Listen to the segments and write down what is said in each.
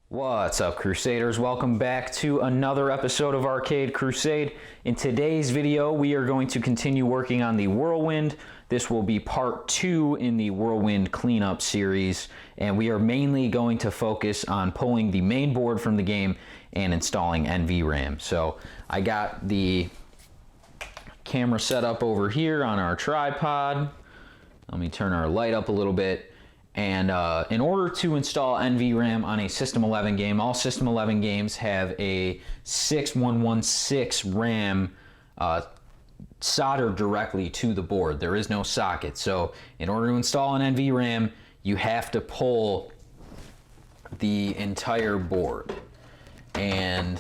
What's up, Crusaders? Welcome back to another episode of Arcade Crusade. In today's video, we are going to continue working on the Whirlwind. This will be part 2 in the Whirlwind cleanup series, and we are mainly going to focus on pulling the main board from the game and installing NVRAM. So I got the camera set up over here on our tripod. Let me turn our light up a little bit. And in order to install NVRAM on a System 11 game, all System 11 games have a 6116 RAM soldered directly to the board. There is no socket. So in order to install an NVRAM, you have to pull the entire board. And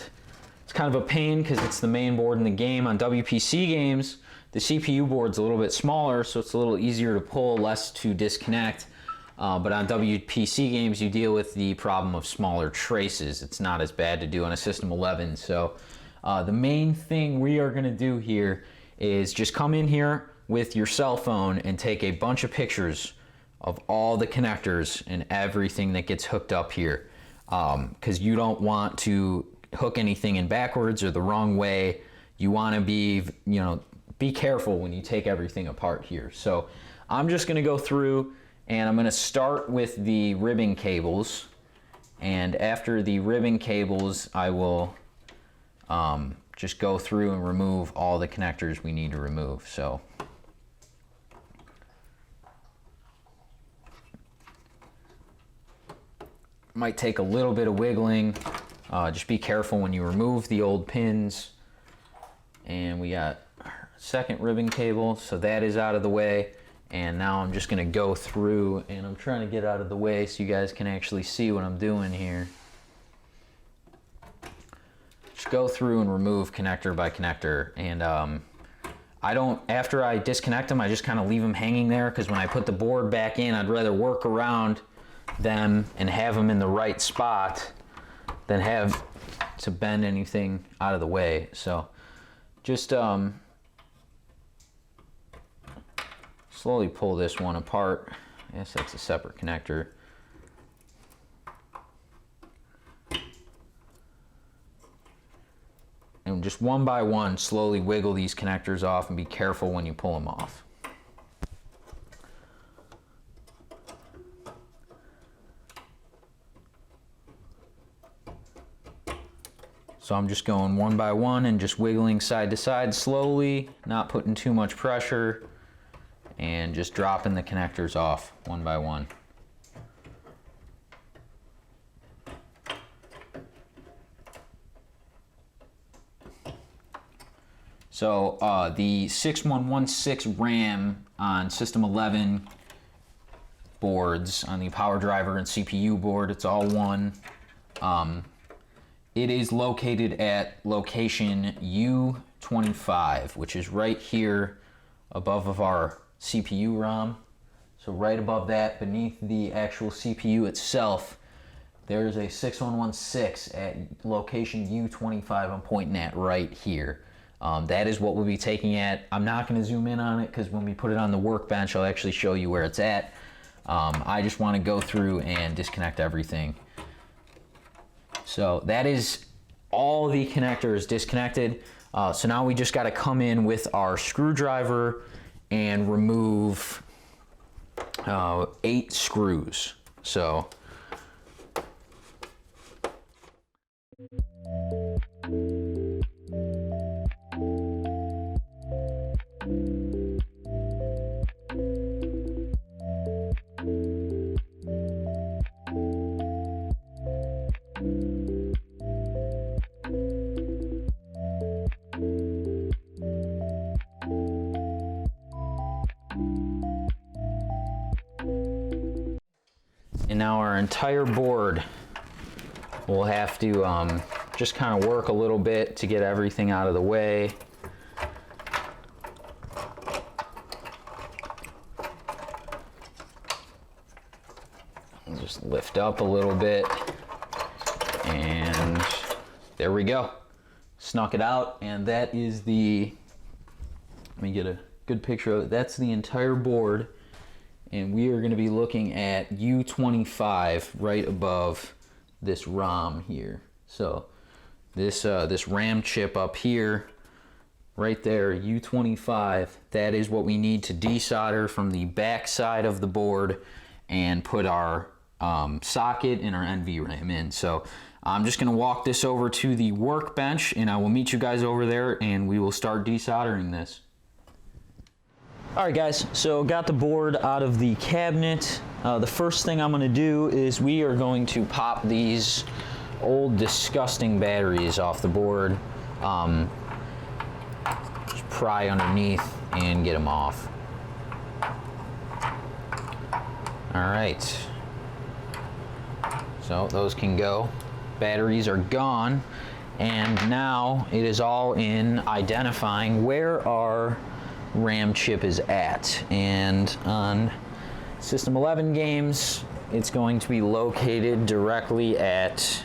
it's kind of a pain because it's the main board in the game. On WPC games, the CPU board's a little bit smaller, so it's a little easier to pull, less to disconnect. But on WPC games, you deal with the problem of smaller traces. It's not as bad to do on a System 11. So the main thing we are going to do here is just come in here with your cell phone and take a bunch of pictures of all the connectors and everything that gets hooked up here. Because you don't want to hook anything in backwards or the wrong way. You want to be careful when you take everything apart here. So I'm just going to go through and I'm going to start with the ribbon cables, and after the ribbon cables I will just go through and remove all the connectors we need to remove. So might take a little bit of wiggling. Just be careful when you remove the old pins. And we got our second ribbon cable, so that is out of the way. And now I'm just going to go through, and I'm trying to get out of the way so you guys can actually see what I'm doing here. Just go through and remove connector by connector. And after I disconnect them, I just kind of leave them hanging there, because when I put the board back in, I'd rather work around them and have them in the right spot than have to bend anything out of the way. So just slowly pull this one apart. I guess that's a separate connector. And just one by one, slowly wiggle these connectors off, and be careful when you pull them off. So I'm just going one by one and just wiggling side to side slowly, not putting too much pressure, and just dropping the connectors off one by one. So the 6116 RAM on System 11 boards, on the power driver and CPU board, it's all one. It is located at location U25, which is right here above of our CPU ROM. So right above that, beneath the actual CPU itself, there's a 6116 at location U25 I'm pointing at right here. That is what we'll be taking at. I'm not going to zoom in on it because when we put it on the workbench, I'll actually show you where it's at. I just want to go through and disconnect everything. So that is all the connectors disconnected. So now we just got to come in with our screwdriver and remove 8 screws. So and now our entire board will have to just kind of work a little bit to get everything out of the way. I'll just lift up a little bit, and there we go. Snuck it out, and that is the, let me get a good picture of it. That's the entire board. And we are going to be looking at U25 right above this ROM here. So this RAM chip up here, right there, U25, that is what we need to desolder from the back side of the board and put our socket and our NVRAM in. So I'm just gonna walk this over to the workbench and I will meet you guys over there and we will start desoldering this. All right guys, so got the board out of the cabinet. The first thing I'm gonna do is we are going to pop these old disgusting batteries off the board. Just pry underneath and get them off. All right, so those can go. Batteries are gone, and now it is all in identifying where our RAM chip is at. And on System 11 games, it's going to be located directly at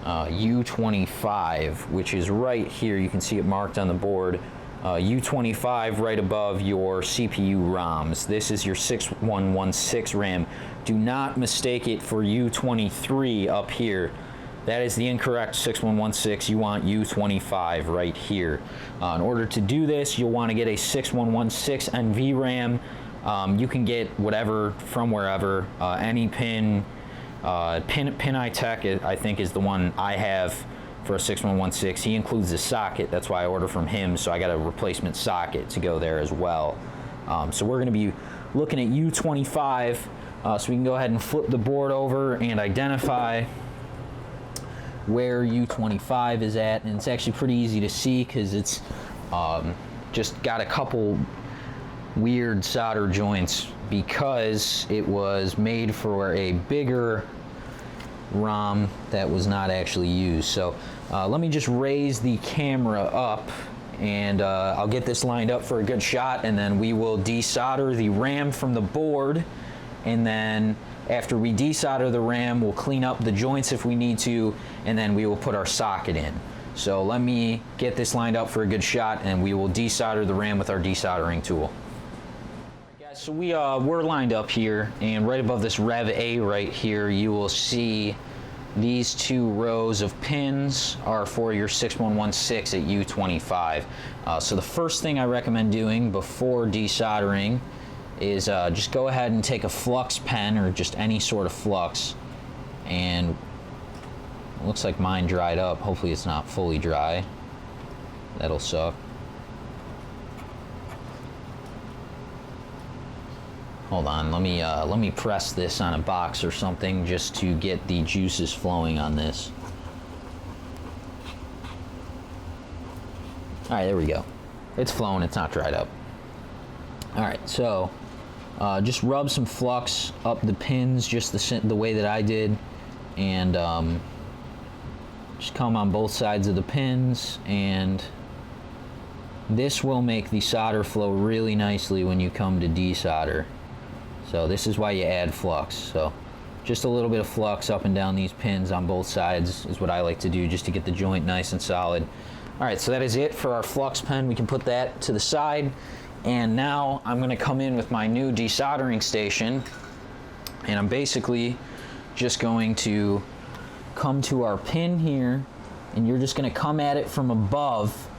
U25, which is right here. You can see it marked on the board. U25 right above your CPU ROMs. This is your 6116 RAM. Do not mistake it for U23 up here. That is the incorrect 6116. You want U25 right here. In order to do this, you'll want to get a 6116 NVRAM. You can get whatever from wherever, any pin. Pinitech, I think, is the one I have for a 6116. He includes the socket. That's why I order from him, so I got a replacement socket to go there as well. So we're going to be looking at U25, so we can go ahead and flip the board over and identify where U25 is at. And it's actually pretty easy to see because it's just got a couple weird solder joints because it was made for a bigger ROM that was not actually used. So let me just raise the camera up and I'll get this lined up for a good shot, and then we will desolder the RAM from the board, and then after we desolder the RAM, we'll clean up the joints if we need to, and then we will put our socket in. So let me get this lined up for a good shot and we will desolder the RAM with our desoldering tool. So we're lined up here, and right above this Rev A right here, you will see these two rows of pins are for your 6116 at U25. So the first thing I recommend doing before desoldering is just go ahead and take a flux pen or just any sort of flux, and it looks like mine dried up. Hopefully it's not fully dry. That'll suck. Hold on, let me press this on a box or something just to get the juices flowing on this. All right, there we go. It's flowing, it's not dried up. All right, so just rub some flux up the pins just the way that I did, and just come on both sides of the pins, and this will make the solder flow really nicely when you come to desolder. So this is why you add flux. So just a little bit of flux up and down these pins on both sides is what I like to do, just to get the joint nice and solid. All right, so that is it for our flux pen. We can put that to the side. And now I'm gonna come in with my new desoldering station, and I'm basically just going to come to our pin here, and you're just gonna come at it from above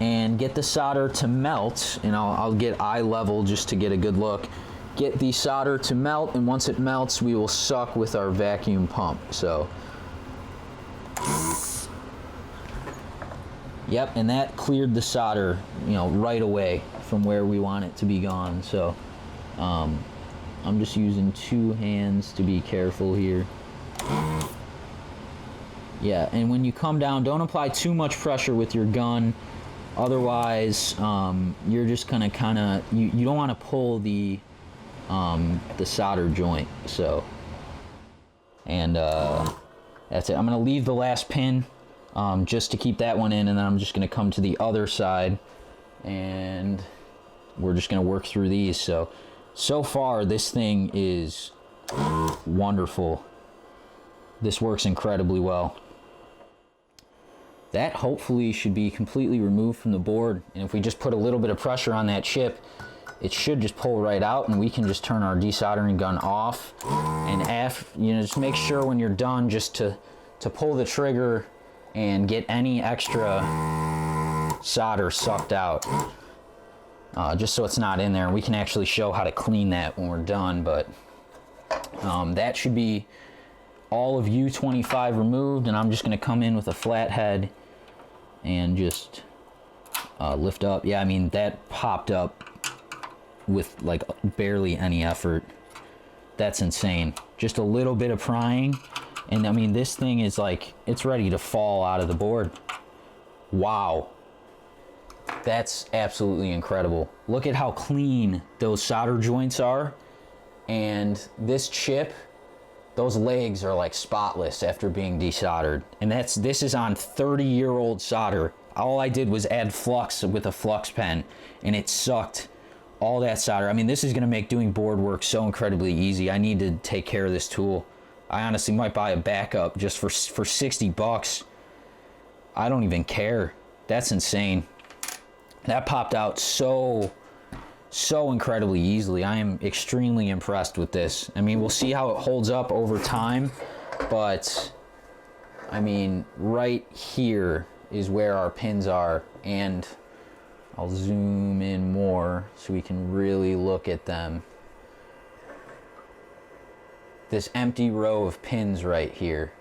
and get the solder to melt. And I'll get eye level just to get a good look. Get the solder to melt, and once it melts, we will suck with our vacuum pump. So, yep, and that cleared the solder, right away from where we want it to be gone. So, I'm just using two hands to be careful here. Yeah, and when you come down, don't apply too much pressure with your gun. Otherwise, you're just gonna you don't want to pull the solder joint. So, and that's it. I'm gonna leave the last pin just to keep that one in, and then I'm just gonna come to the other side, and we're just gonna work through these. So far this thing is wonderful. This works incredibly well. That hopefully should be completely removed from the board, and if we just put a little bit of pressure on that chip, it should just pull right out, and we can just turn our desoldering gun off. And just make sure when you're done just to pull the trigger and get any extra solder sucked out, just so it's not in there. And we can actually show how to clean that when we're done, but that should be all of U25 removed, and I'm just going to come in with a flathead and just lift up. Yeah, I mean, that popped up with like barely any effort. That's insane. Just a little bit of prying, and I mean, this thing is like, it's ready to fall out of the board. Wow. That's absolutely incredible. Look at how clean those solder joints are. And this chip, those legs are like spotless after being desoldered. And this is on 30-year-old solder. All I did was add flux with a flux pen, and it sucked all that solder. I mean, this is gonna make doing board work so incredibly easy. I need to take care of this tool. I honestly might buy a backup just for 60 bucks. I don't even care. That's insane. That popped out so incredibly easily. I am extremely impressed with this. I mean, we'll see how it holds up over time, but I mean, right here is where our pins are, and I'll zoom in more so we can really look at them. This empty row of pins right here,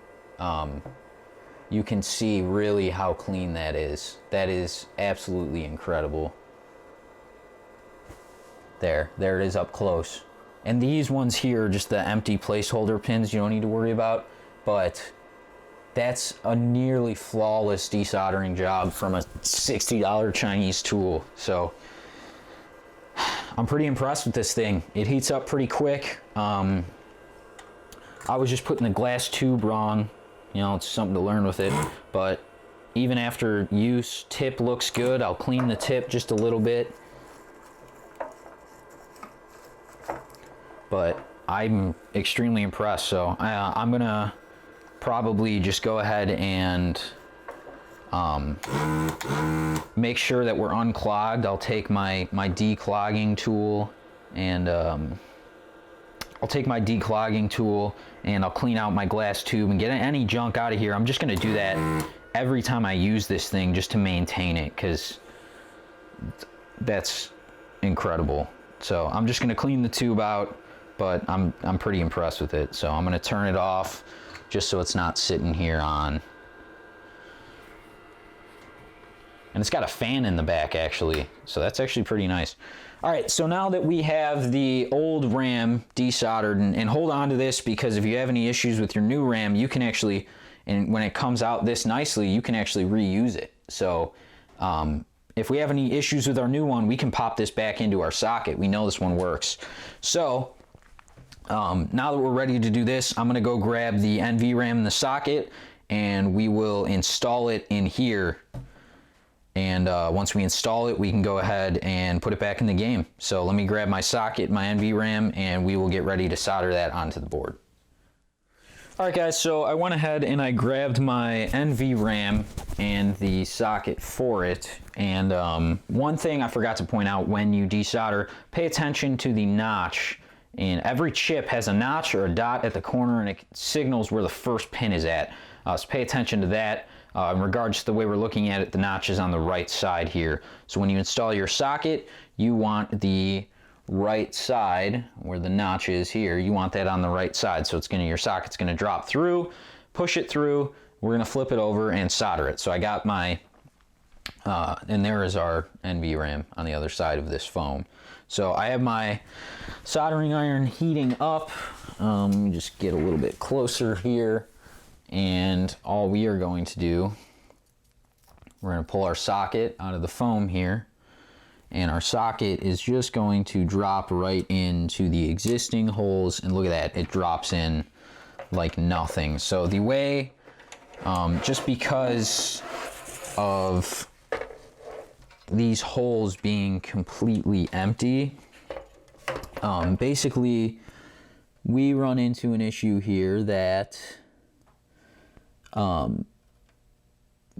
you can see really how clean that is. That is absolutely incredible. There it is up close. And these ones here are just the empty placeholder pins you don't need to worry about, but that's a nearly flawless desoldering job from a $60 Chinese tool. So I'm pretty impressed with this thing. It heats up pretty quick. I was just putting the glass tube wrong. You know, it's something to learn with it. But even after use, tip looks good. I'll clean the tip just a little bit. But I'm extremely impressed. So I'm gonna probably just go ahead and make sure that we're unclogged. I'll take my declogging tool and I'll clean out my glass tube and get any junk out of here. I'm just gonna do that every time I use this thing just to maintain it, because that's incredible. So I'm just gonna clean the tube out, but I'm pretty impressed with it. So I'm gonna turn it off just so it's not sitting here on. And it's got a fan in the back actually, so that's actually pretty nice. All right, so now that we have the old RAM desoldered, and hold on to this, because if you have any issues with your new RAM, you can actually, and when it comes out this nicely, you can actually reuse it. So if we have any issues with our new one, we can pop this back into our socket. We know this one works. So now that we're ready to do this, I'm gonna go grab the NVRAM in the socket, and we will install it in here. And once we install it, we can go ahead and put it back in the game. So let me grab my socket, my NVRAM, and we will get ready to solder that onto the board. All right guys, so I went ahead and I grabbed my NVRAM and the socket for it. And one thing I forgot to point out when you desolder, pay attention to the notch. And every chip has a notch or a dot at the corner, and it signals where the first pin is at. So pay attention to that. In regards to the way we're looking at it, the notch is on the right side here. So when you install your socket, you want the right side where the notch is here. You want that on the right side. So your socket's gonna drop through, push it through. We're gonna flip it over and solder it. So I got my, and there is our NVRAM on the other side of this foam. So I have my soldering iron heating up. Let me just get a little bit closer here. And all we are going to do, we're going to pull our socket out of the foam here, and our socket is just going to drop right into the existing holes, and look at that, it drops in like nothing. So the way, just because of these holes being completely empty, basically we run into an issue here that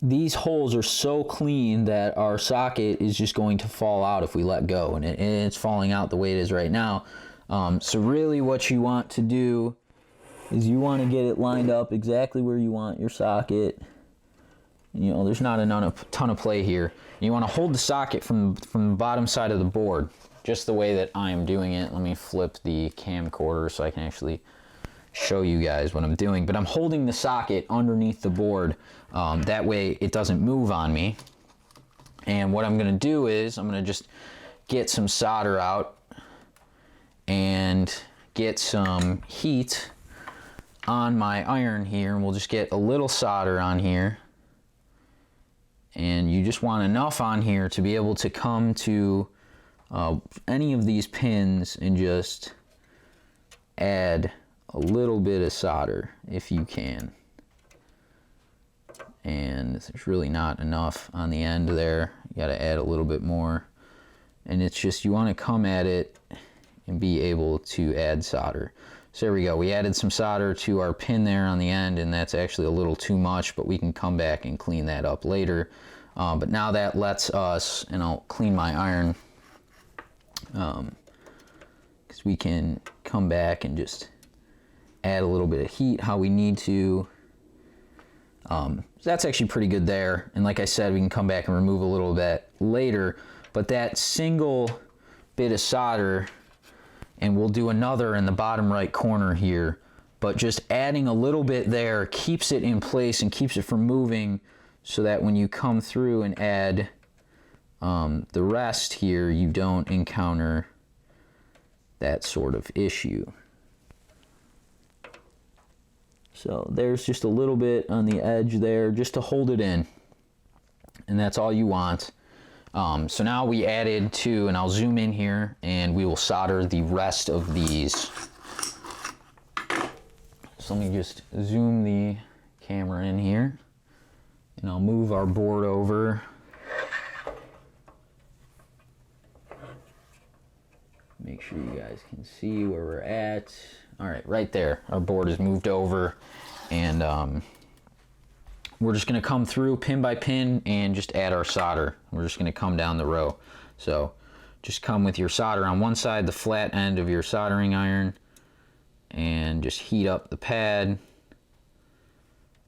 these holes are so clean that our socket is just going to fall out if we let go, and it's falling out the way it is right now. So really what you want to do is you want to get it lined up exactly where you want your socket. You know, there's not a ton of play here. You want to hold the socket from the bottom side of the board, just the way that I am doing it. Let me flip the camcorder so I can actually show you guys what I'm doing. But I'm holding the socket underneath the board. That way it doesn't move on me. And what I'm going to do is I'm going to just get some solder out and get some heat on my iron here, and we'll just get a little solder on here. And you just want enough on here to be able to come to any of these pins and just add a little bit of solder if you can. And there's really not enough on the end there. You got to add a little bit more. And it's just, you want to come at it and be able to add solder. So there we go. We added some solder to our pin there on the end, and that's actually a little too much, but we can come back and clean that up later. But now that lets us, and I'll clean my iron, because we can come back and just add a little bit of heat how we need to. So that's actually pretty good there. And like I said, we can come back and remove a little bit later. But that single bit of solder, and we'll do another in the bottom right corner here, but just adding a little bit there keeps it in place and keeps it from moving, so that when you come through and add the rest here, you don't encounter that sort of issue. So there's just a little bit on the edge there just to hold it in, and that's all you want. So now we added two, and I'll zoom in here, and we will solder the rest of these. So let me just zoom the camera in here, and I'll move our board over. Make sure you guys can see where we're at. All right, right there, our board is moved over, and we're just going to come through pin by pin and just add our solder. We're just going to come down the row. So just come with your solder on one side, the flat end of your soldering iron, and just heat up the pad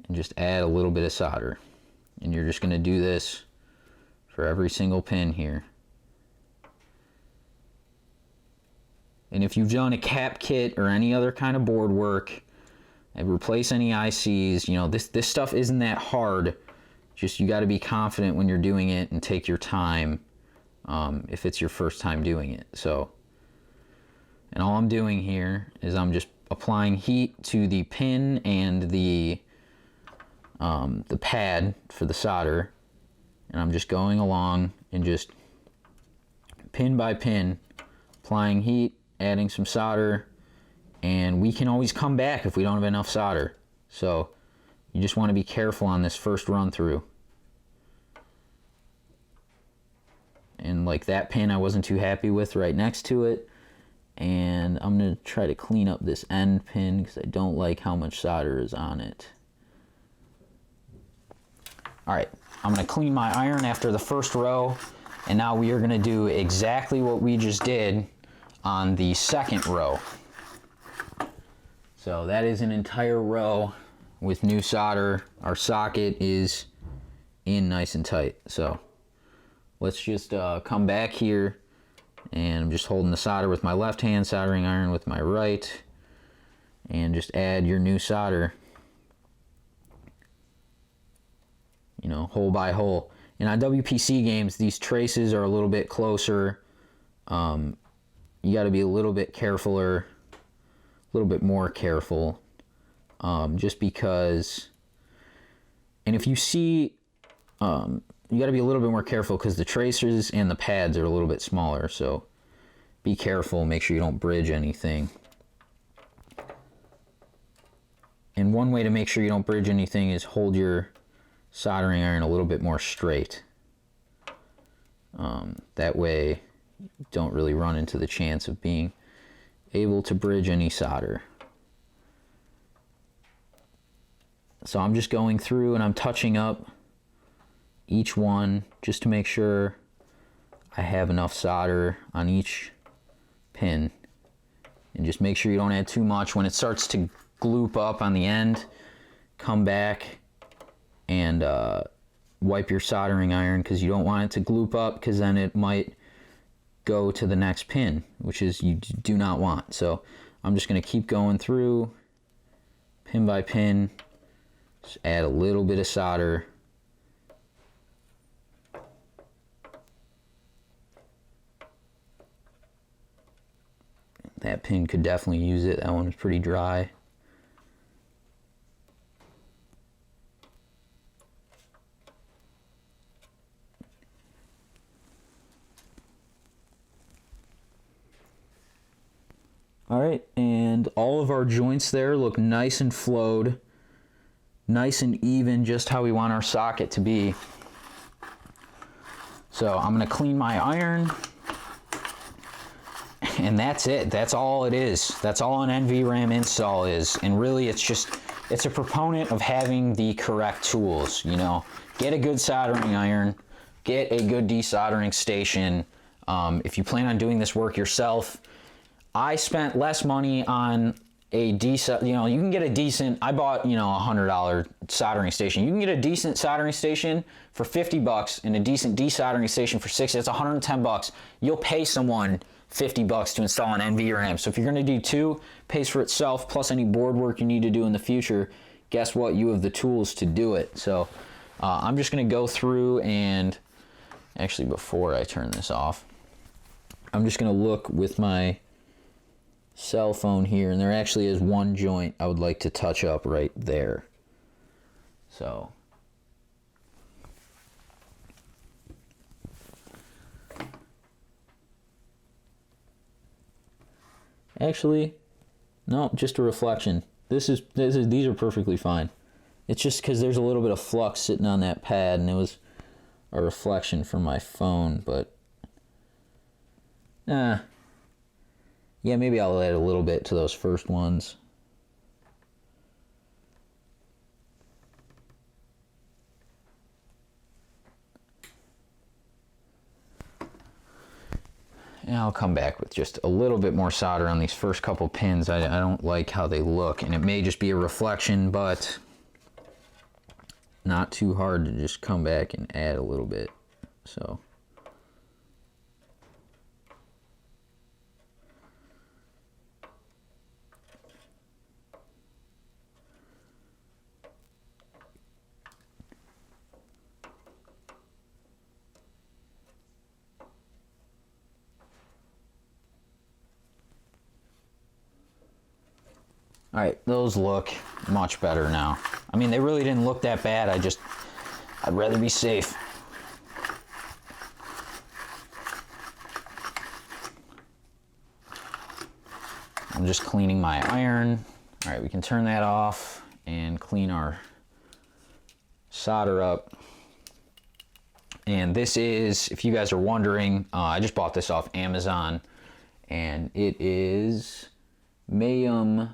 and just add a little bit of solder. And you're just going to do this for every single pin here. And if you've done a cap kit or any other kind of board work and replace any ICs, you know, this stuff isn't that hard. Just, you got to be confident when you're doing it and take your time if it's your first time doing it. So, and all I'm doing here is I'm just applying heat to the pin and the pad for the solder, and I'm just going along and just pin by pin applying heat, adding some solder, and we can always come back if we don't have enough solder. So you just want to be careful on this first run through. And like that pin I wasn't too happy with right next to it, and I'm going to try to clean up this end pin because I don't like how much solder is on it. Alright, I'm going to clean my iron after the first row, and now we are going to do exactly what we just did on the second row. So that is an entire row with new solder. Our socket is in nice and tight. So let's just come back here, and I'm just holding the solder with my left hand, soldering iron with my right, and just add your new solder, you know, hole by hole. And on WPC games, these traces are a little bit closer. You got to be a little bit carefuler, a little bit more careful, just because, and if you see, you got to be a little bit more careful because the tracers and the pads are a little bit smaller, so be careful, make sure you don't bridge anything. And one way to make sure you don't bridge anything is hold your soldering iron a little bit more straight. That way you don't really run into the chance of being able to bridge any solder. So I'm just going through and I'm touching up each one just to make sure I have enough solder on each pin. And just make sure you don't add too much. When it starts to gloop up on the end, come back and wipe your soldering iron, because you don't want it to gloop up, because then it might go to the next pin, which is you do not want. So I'm just going to keep going through pin by pin. Just add a little bit of solder. That pin could definitely use it. That one was pretty dry. All right, and all of our joints there look nice and flowed, nice and even, just how we want our socket to be. So I'm gonna clean my iron, and that's it. That's all it is. That's all an NVRAM install is. And really, it's a proponent of having the correct tools, you know. Get a good soldering iron, get a good desoldering station. If you plan on doing this work yourself, I spent less money on a decent, you know, you can get a decent, I bought, you know, a $100 soldering station. You can get a decent soldering station for 50 bucks and a decent desoldering station for 60. That's 110 bucks. You'll pay someone 50 bucks to install an NVRAM. So if you're going to do two, pays for itself, plus any board work you need to do in the future, guess what? You have the tools to do it. So I'm just going to go through, and actually before I turn this off, I'm just going to look with my cell phone here, and there actually is one joint I would like to touch up right there. So actually, no, just a reflection. These are perfectly fine. It's just because there's a little bit of flux sitting on that pad, and it was a reflection from my phone, but yeah, maybe I'll add a little bit to those first ones. And I'll come back with just a little bit more solder on these first couple pins. I don't like how they look, and it may just be a reflection, but not too hard to just come back and add a little bit. So all right, those look much better now. I mean, they really didn't look that bad. I'd rather be safe. I'm just cleaning my iron. All right, we can turn that off and clean our solder up. And this is, if you guys are wondering, I just bought this off Amazon, and it is Mayum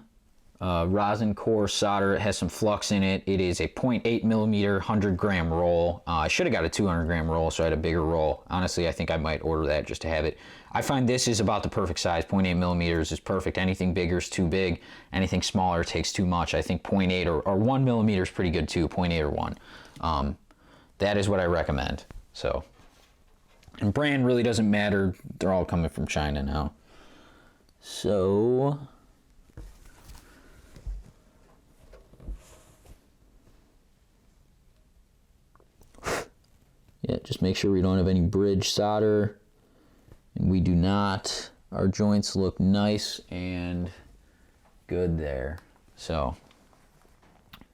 rosin core solder. It has some flux in it. It is a 0.8 millimeter 100 gram roll. I should have got a 200 gram roll, so I had a bigger roll. Honestly, I think I might order that just to have it. I find this is about the perfect size. 0.8 millimeters is perfect. Anything bigger is too big. Anything smaller takes too much. I think 0.8 or 1 millimeter is pretty good too. 0.8 or 1. That is what I recommend. So, and brand really doesn't matter. They're all coming from China now. So yeah, just make sure we don't have any bridge solder, and we do not. Our joints look nice and good there. So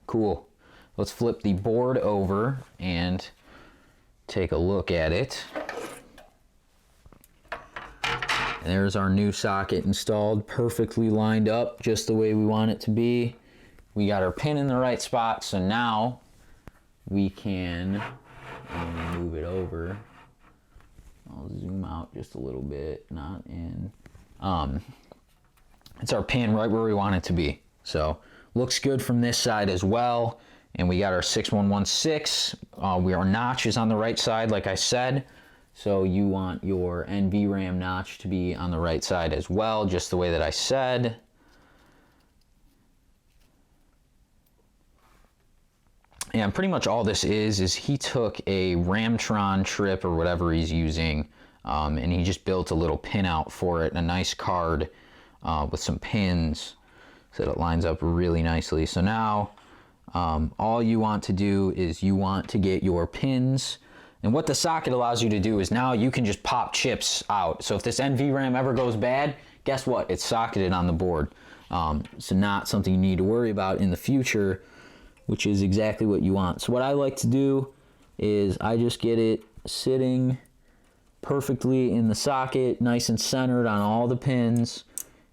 cool. Let's flip the board over and take a look at it. And there's our new socket installed, perfectly lined up, just the way we want it to be. We got our pin in the right spot, so now we can move it over. I'll zoom out just a little bit, not in. It's our pin right where we want it to be. So looks good from this side as well. and we got our 6116. Our notch is on the right side, like I said. So you want your NVRAM notch to be on the right side as well, just the way that I said. And pretty much all this is he took a Ramtron trip or whatever he's using, and he just built a little pinout for it, a nice card with some pins so that it lines up really nicely. So now all you want to do is you want to get your pins. And what the socket allows you to do is now you can just pop chips out. So if this NVRAM ever goes bad, guess what? It's socketed on the board. So not something you need to worry about in the future, which is exactly what you want. So what I like to do is I just get it sitting perfectly in the socket, nice and centered on all the pins.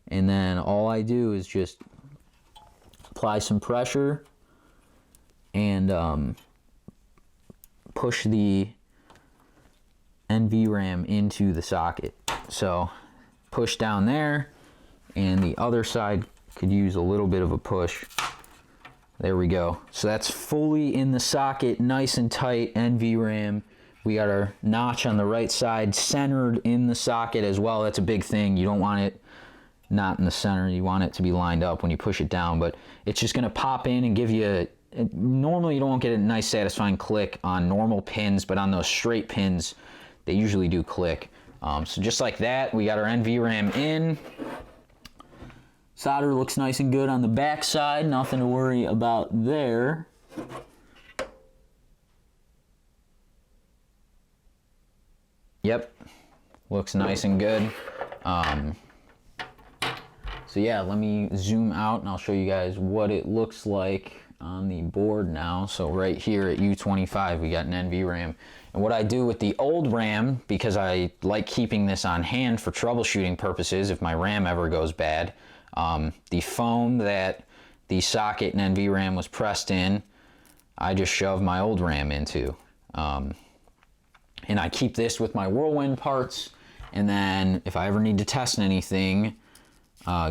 And then all I do is just apply some pressure and push the NVRAM into the socket. So push down there, and the other side could use a little bit of a push. There we go. So that's fully in the socket, nice and tight NVRAM. We got our notch on the right side centered in the socket as well. That's a big thing. You don't want it not in the center. You want it to be lined up when you push it down, but it's just gonna pop in and give you normally you don't get a nice satisfying click on normal pins, but on those straight pins, they usually do click. So just like that, we got our NVRAM in. Solder looks nice and good on the back side, nothing to worry about there. Yep, looks nice and good. So yeah, let me zoom out and I'll show you guys what it looks like on the board now. So right here at U25, we got an NVRAM. And what I do with the old RAM, because I like keeping this on hand for troubleshooting purposes if my RAM ever goes bad, the foam that the socket and NVRAM was pressed in, I just shove my old RAM into. And I keep this with my Whirlwind parts, and then if I ever need to test anything,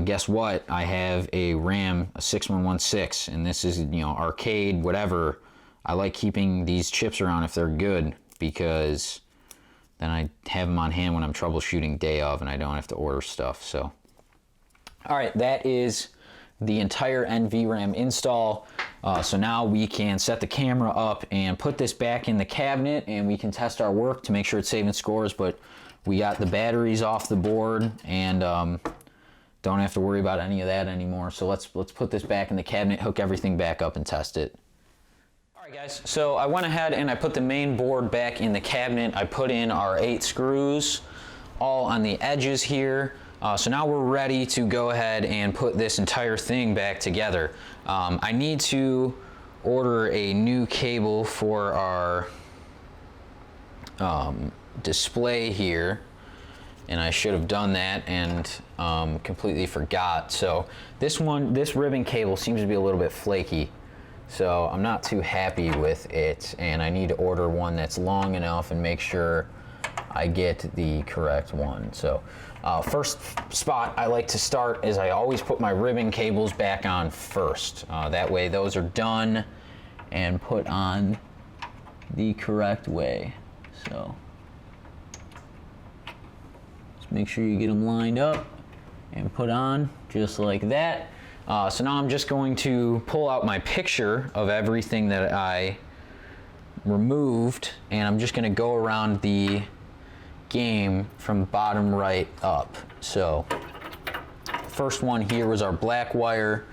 guess what? I have a RAM, a 6116, and this is, you know, arcade, whatever. I like keeping these chips around if they're good, because then I have them on hand when I'm troubleshooting day of and I don't have to order stuff. So, all right, that is the entire NVRAM install. So now we can set the camera up and put this back in the cabinet, and we can test our work to make sure it's saving scores. But we got the batteries off the board, and don't have to worry about any of that anymore. So let's put this back in the cabinet, hook everything back up, and test it. All right, guys, so I went ahead and I put the main board back in the cabinet. I put in our 8 screws all on the edges here. So now we're ready to go ahead and put this entire thing back together. I need to order a new cable for our display here, and I should have done that and completely forgot. So this ribbon cable seems to be a little bit flaky, so I'm not too happy with it, and I need to order one that's long enough and make sure I get the correct one. So first spot I like to start is I always put my ribbon cables back on first. That way those are done and put on the correct way. So just make sure you get them lined up and put on just like that. So now I'm just going to pull out my picture of everything that I removed, and I'm just going to go around the game from bottom right up. So first one here was our black wire.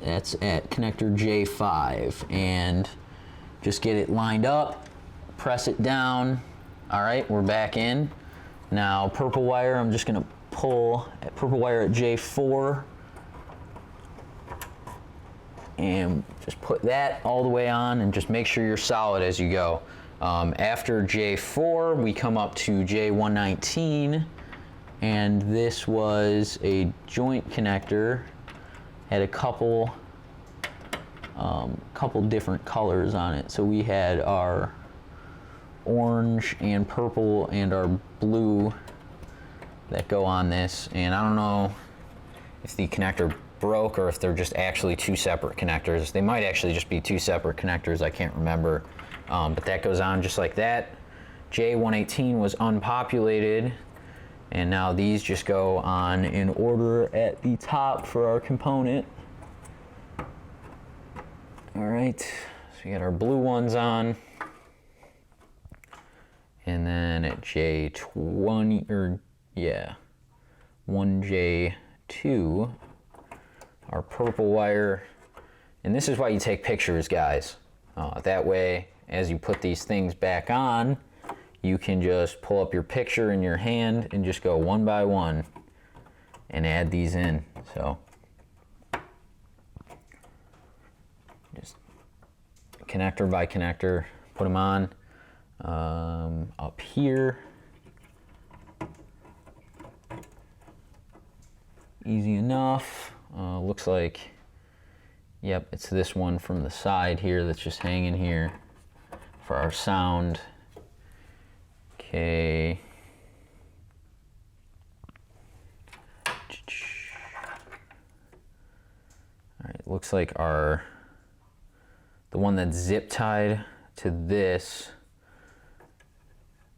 That's at connector J5, and just get it lined up, press it down. All right, we're back in. Now purple wire, I'm just going to pull at purple wire at J4 and just put that all the way on, and just make sure you're solid as you go. After J4, we come up to J119, and this was a joint connector. Had a couple different colors on it. So we had our orange and purple and our blue that go on this, and I don't know if the connector broke or if they're just actually two separate connectors. They might actually just be two separate connectors, I can't remember. But that goes on just like that. J118 was unpopulated, and now these just go on in order at the top for our component. All right, so we got our blue ones on. And then at J20, or yeah, 1J2, our purple wire. And this is why you take pictures, guys. That way, as you put these things back on, you can just pull up your picture in your hand and just go one by one and add these in. So just connector by connector, put them on. Up here, easy enough. Looks like, yep, it's this one from the side here that's just hanging here for our sound. Okay. All right, looks like the one that's zip tied to this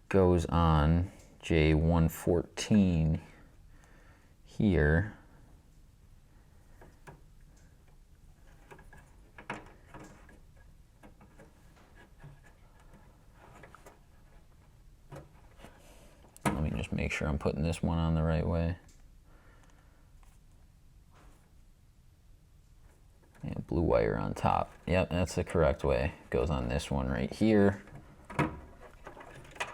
goes on J114 here. Let me just make sure I'm putting this one on the right way. And blue wire on top. Yep, that's the correct way. Goes on this one right here.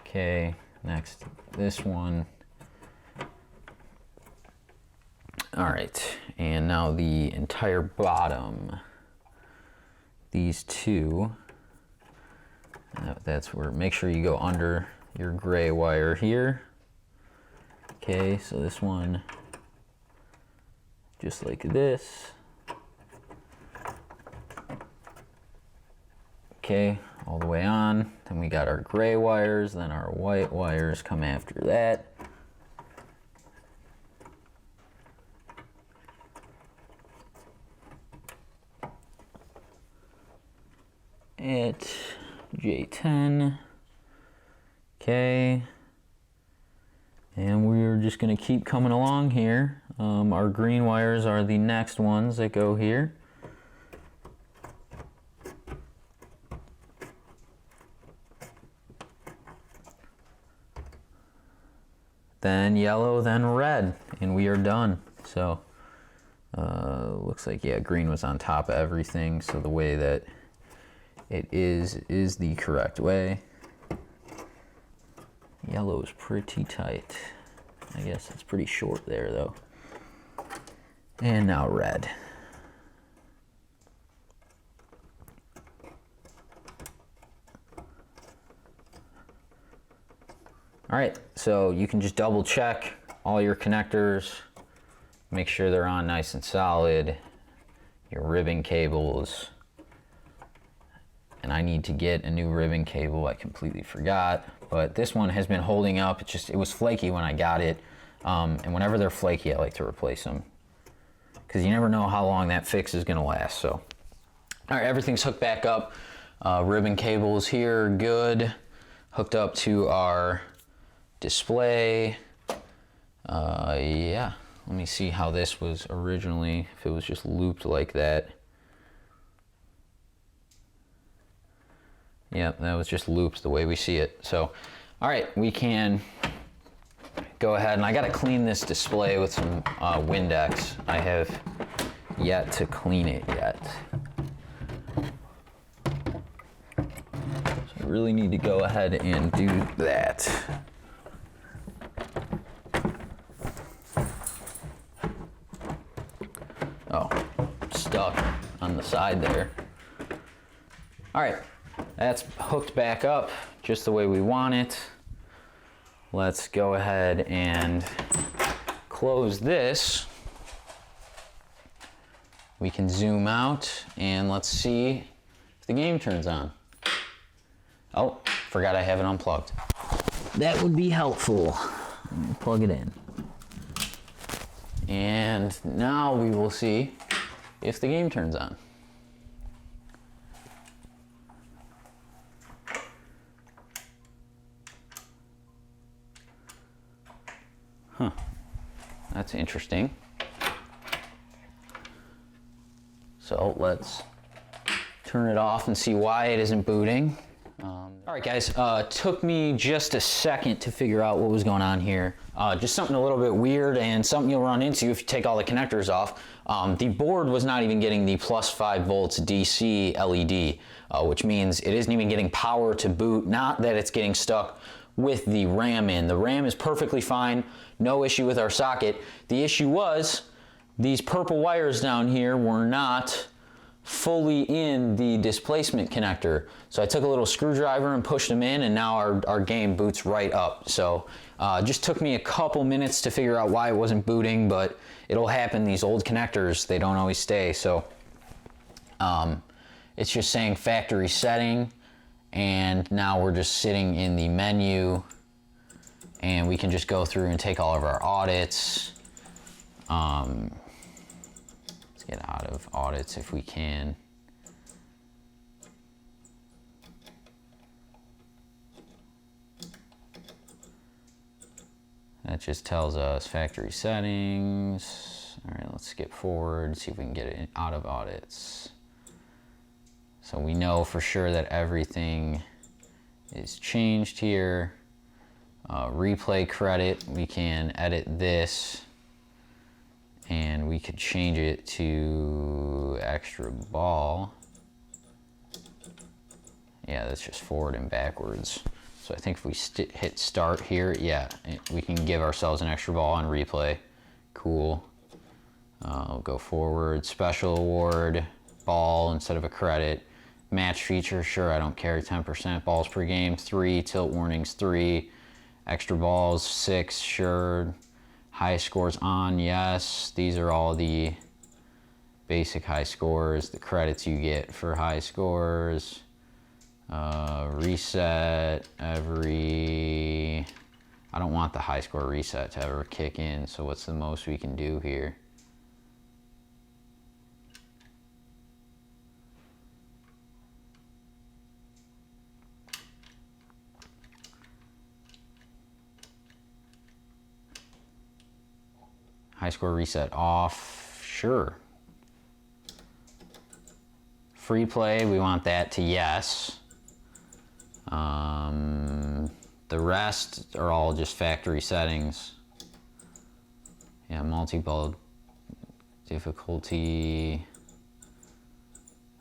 Okay, next, this one. All right, and now the entire bottom, these two, that's where, make sure you go under your gray wire here. Okay, so this one, just like this. Okay, all the way on. Then we got our gray wires, then our white wires come after that. At J10. Okay. And we're just gonna keep coming along here. Our green wires are the next ones that go here. Then yellow, then red, and we are done. So looks like, yeah, green was on top of everything, so the way that it is the correct way. Yellow is pretty tight. I guess it's pretty short there though. And now red. All right, so you can just double check all your connectors, make sure they're on nice and solid, your ribbon cables, and I need to get a new ribbon cable, I completely forgot, but this one has been holding up. It was flaky when I got it, and whenever they're flaky, I like to replace them, because you never know how long that fix is gonna last. So, all right, everything's hooked back up. Ribbon cables here, good. Hooked up to our display. Yeah, let me see how this was originally, if it was just looped like that. Yep, that was just looped the way we see it. So, all right, we can go ahead, and I gotta clean this display with some Windex. I have yet to clean it yet. So I really need to go ahead and do that. Oh, stuck on the side there. All right, that's hooked back up just the way we want it. Let's go ahead and close this. We can zoom out and let's see if the game turns on. Oh, forgot I have it unplugged. That would be helpful. Let me plug it in. And now we will see if the game turns on. Huh, that's interesting. So let's turn it off and see why it isn't booting. All right, guys, took me just a second to figure out what was going on here. Just something a little bit weird and something you'll run into if you take all the connectors off. The board was not even getting the plus 5 volts DC LED, which means it isn't even getting power to boot, not that it's getting stuck with the RAM in. The RAM is perfectly fine, no issue with our socket. The issue was these purple wires down here were not fully in the displacement connector. So I took a little screwdriver and pushed them in, and now our game boots right up. So just took me a couple minutes to figure out why it wasn't booting, but it'll happen. These old connectors, they don't always stay. So it's just saying factory setting, and now we're just sitting in the menu, and we can just go through and take all of our audits. Let's get out of audits if we can. That just tells us factory settings. All right, let's skip forward, see if we can get it out of audits. So we know for sure that everything is changed here. Replay credit, we can edit this, and we could change it to extra ball. Yeah, that's just forward and backwards. So I think if we hit start here, yeah, we can give ourselves an extra ball on replay. Cool. We'll go forward, special award, ball instead of a credit. Match feature, sure, I don't care, 10%. Balls per game, 3. Tilt warnings, 3. Extra balls, 6, sure. High scores on, yes. These are all the basic high scores, the credits you get for high scores. Reset every... I don't want the high score reset to ever kick in, so what's the most we can do here? High score reset off, sure. Free play, we want that to yes. The rest are all just factory settings. Yeah, multi-ball difficulty.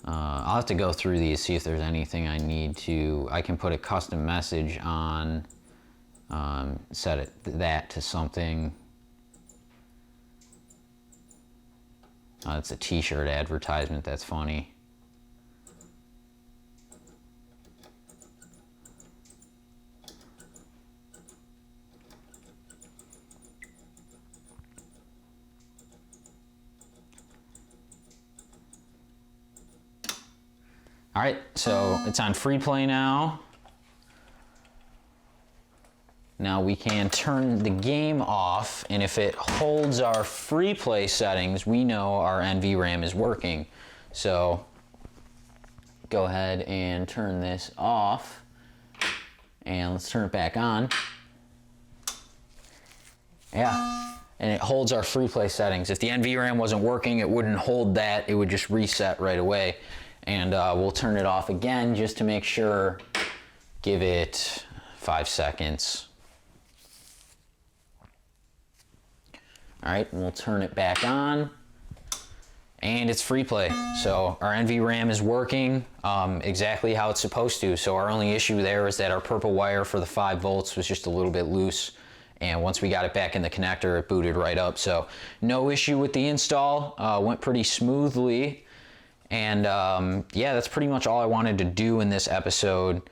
I'll have to go through these, see if there's anything I need to. I can put a custom message on, set that to something. It's a t-shirt advertisement, that's funny. All right, so it's on free play now. Now we can turn the game off, and if it holds our free play settings, we know our NVRAM is working. So go ahead and turn this off, and let's turn it back on. Yeah, and it holds our free play settings. If the NVRAM wasn't working, it wouldn't hold that, it would just reset right away. And we'll turn it off again just to make sure. Give it 5 seconds. All right, and we'll turn it back on, and it's free play. So our NVRAM is working exactly how it's supposed to. So our only issue there is that our purple wire for the 5 volts was just a little bit loose, and once we got it back in the connector, it booted right up. So no issue with the install, went pretty smoothly. And yeah, that's pretty much all I wanted to do in this episode.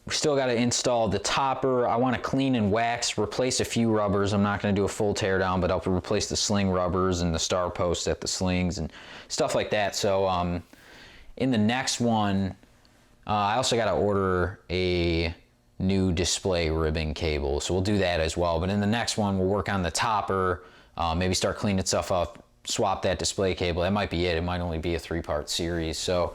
We still got to install the topper. I want to clean and wax, replace a few rubbers. I'm not going to do a full teardown, but I'll replace the sling rubbers and the star posts at the slings and stuff like that. So in the next one, I also got to order a new display ribbon cable. So we'll do that as well. But in the next one, we'll work on the topper, maybe start cleaning stuff up, swap that display cable. That might be it. It might only be a 3-part series. So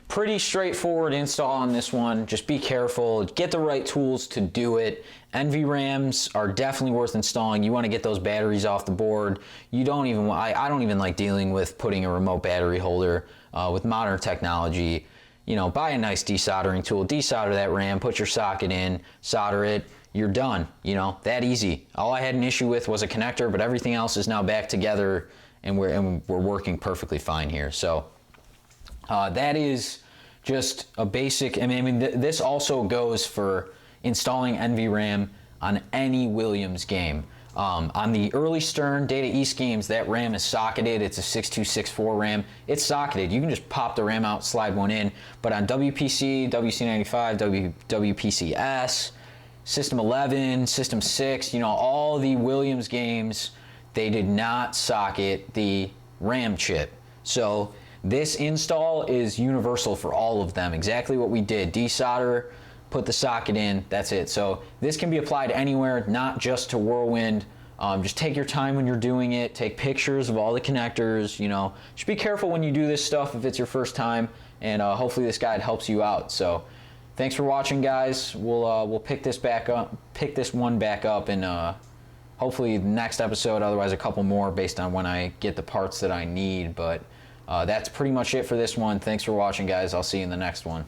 pretty straightforward install on this one. Just be careful, get the right tools to do it. NVRAMs are definitely worth installing. You want to get those batteries off the board. You don't even, I don't even like dealing with putting a remote battery holder. With modern technology, you know, buy a nice desoldering tool, desolder that RAM, put your socket in, solder it, you're done. You know, that easy. All I had an issue with was a connector, but everything else is now back together, and we're working perfectly fine here. So that is just a basic. I mean, this also goes for installing NVRAM on any Williams game. On the early Stern Data East games, that RAM is socketed. It's a 6264 RAM. It's socketed. You can just pop the RAM out, slide one in. But on WPC, WC95, WPCS, System 11, System 6, you know, all the Williams games, they did not socket the RAM chip. So this install is universal for all of them. Exactly what we did. Desolder, put the socket in, that's it. So this can be applied anywhere, not just to Whirlwind. Just take your time when you're doing it. Take pictures of all the connectors. You know, just be careful when you do this stuff if it's your first time, and hopefully this guide helps you out. So thanks for watching, guys. We'll pick this one back up, and hopefully the next episode, otherwise a couple more based on when I get the parts that I need. But that's pretty much it for this one. Thanks for watching, guys. I'll see you in the next one.